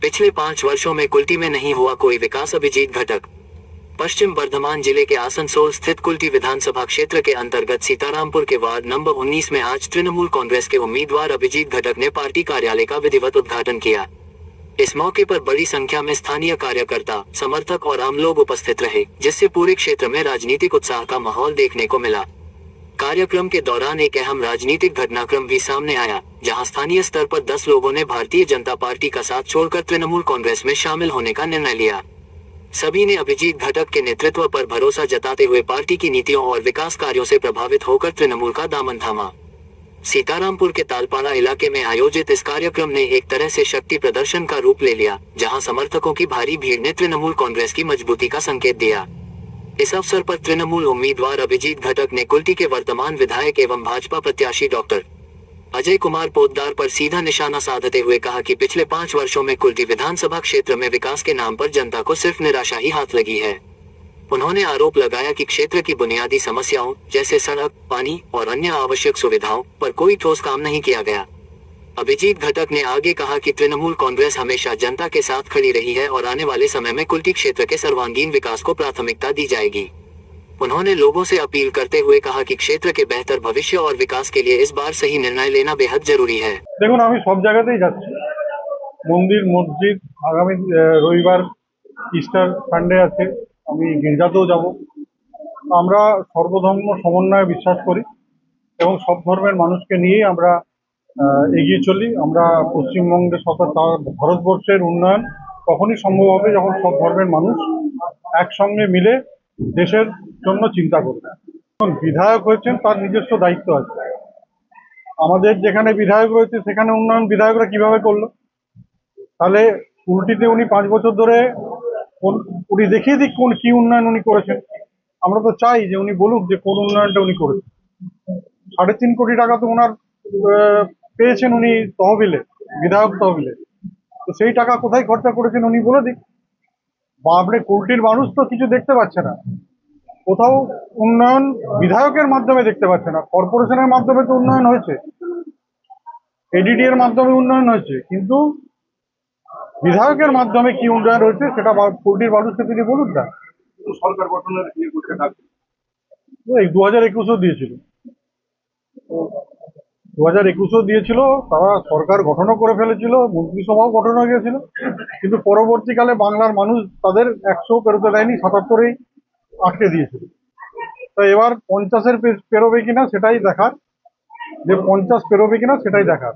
पिछले 5 वर्षों में कुल्टी में नहीं हुआ कोई विकास। अभिजीत घटक। पश्चिम बर्धमान जिले के आसनसोल स्थित कुल्टी विधानसभा क्षेत्र के अंतर्गत सीतारामपुर के वार्ड नंबर 19 में आज तृणमूल कांग्रेस के उम्मीदवार अभिजीत घटक ने पार्टी कार्यालय का विधिवत उद्घाटन किया। इस मौके पर बड़ी संख्या में स्थानीय कार्यकर्ता, समर्थक और आम लोग उपस्थित रहे, जिससे पूरे क्षेत्र में राजनीतिक उत्साह का माहौल देखने को मिला। कार्यक्रम के दौरान एक अहम राजनीतिक घटनाक्रम भी सामने आया, जहां स्थानीय स्तर पर 10 लोगों ने भारतीय जनता पार्टी का साथ छोड़कर तृणमूल कांग्रेस में शामिल होने का निर्णय लिया। सभी ने अभिजीत घटक के नेतृत्व पर भरोसा जताते हुए पार्टी की नीतियों और विकास कार्यों से प्रभावित होकर तृणमूल का दामन थामा। सीतारामपुर के तालपाड़ा इलाके में आयोजित इस कार्यक्रम ने एक तरह से शक्ति प्रदर्शन का रूप ले लिया, जहां समर्थकों की भारी भीड़ ने तृणमूल कांग्रेस की मजबूती का संकेत दिया। इस अवसर पर तृणमूल उम्मीदवार अभिजीत घटक ने कुल्टी के वर्तमान विधायक एवं भाजपा प्रत्याशी डॉक्टर अजय कुमार पोद्दार पर सीधा निशाना साधते हुए कहा कि पिछले 5 वर्षों में कुल्टी विधानसभा क्षेत्र में विकास के नाम पर जनता को सिर्फ निराशा ही हाथ लगी है। उन्होंने आरोप लगाया कि क्षेत्र की बुनियादी समस्याओं जैसे सड़क, पानी और अन्य आवश्यक सुविधाओं पर कोई ठोस काम नहीं किया गया। अभिजीत घटक ने आगे कहा कि तृणमूल कांग्रेस हमेशा जनता के साथ खड़ी रही है और आने वाले समय में कुल्टी क्षेत्र के सर्वांगीण विकास को प्राथमिकता दी जाएगी। उन्होंने लोगों से अपील करते हुए कहा कि क्षेत्र के बेहतर भविष्य और विकास के लिए इस बार सही निर्णय लेना बेहद जरूरी है। দেখুন, আমি সব জায়গাতেই যাচ্ছি, মন্দির মসজিদ, আগামী রবিবার ইস্টার সানডে আছে, আমি গির্জাতেও যাব। আমরা সর্বধর্ম সমন্বয়ে বিশ্বাস করি এবং সব ধর্মের মানুষকে নিয়েই আমরা এগিয়ে চলি। আমরা পশ্চিমবঙ্গের ভারতবর্ষের উন্নয়ন তখনই সম্ভব হবে যখন সব ধর্মের মানুষ একসঙ্গে মিলে দেশের জন্য চিন্তা করবে। বিধায়ক হয়েছেন, তার নিজস্ব দায়িত্ব আছে। আমাদের যেখানে বিধায়ক রয়েছে সেখানে উন্নয়ন বিধায়করা কিভাবে করলো? তাহলে কুল্টিতে উনি 5 বছর ধরে উনি দেখিয়ে দিক কি উন্নয়ন উনি করেছেন। আমরা তো চাই যে উনি বলুক যে কোন উন্নয়নটা উনি করেছেন। 3.5 কোটি টাকা তো ওনার পেয়েছেন উনি তহবিলে, বিধায়ক তহবিলে। তো সেই টাকা কোথায় খরচা করেছেন উনি বলে দিক। আপনি কুল্টির মানুষ তো কিছু দেখতে পাচ্ছে না, কোথাও উন্নয়ন বিধায়কের মাধ্যমে দেখতে পাচ্ছে না। কর্পোরেশনের মাধ্যমে তো উন্নয়ন হয়েছে, এডিডি এর মাধ্যমে উন্নয়ন হয়েছে, কিন্তু বিধায়কের মাধ্যমে কি উন্নয়ন হয়েছে সেটা কুল্টির মানুষকে তিনি বলুন না। সরকার গঠনের এই 2021-ও দিয়েছিল, 2021-ও দিয়েছিল, তারা সরকার গঠনও করে ফেলেছিল, মন্ত্রিসভাও গঠন হয়ে গেছিল, কিন্তু পরবর্তীকালে বাংলার মানুষ তাদের 100 পেরোতে দেয়নি, 77-এই আটকে দিয়েছিল। তো এবার 50-এর পেরোবে কিনা সেটাই দেখার, যে 50 পেরোবে কিনা সেটাই দেখার।